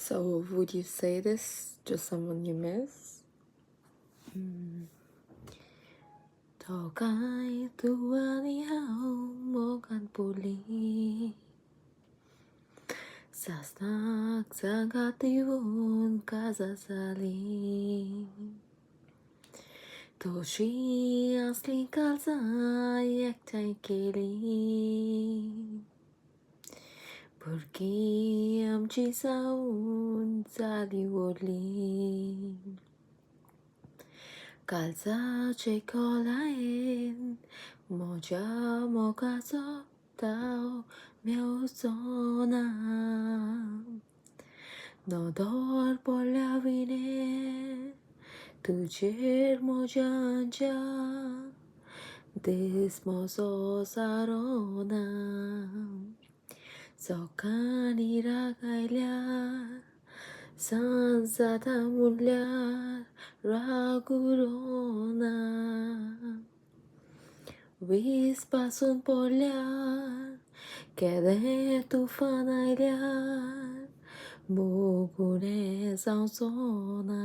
So, would you say this to someone you miss? Thò cái tua đi hao mô gan puli Sasnak zagativun kazazali Toshi asli kalza yektai keli Porque amchi saun zali wodli Kalza chekolain moja mokaso tao miao zona Nodor polavine tujer mojanja Desmoso sarona Sokani ragailya Sansata mulya ragurona Vispasun polya Kede tufanayla Mugune sansona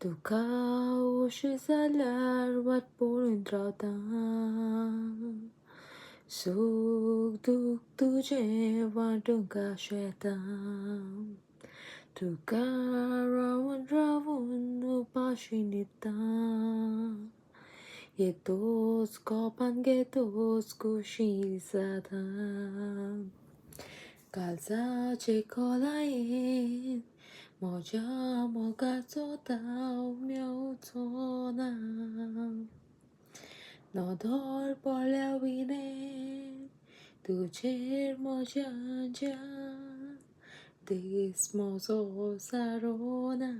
Tukau shizalar wat porindratan Suk duk tuje vadunga shetam Tukarawan ravun upashinita Yetos kopan getos kushizatan Kalza chekolain Moja moga tao miao tona Nodor polawine Tujer mojanja Desmoso sarona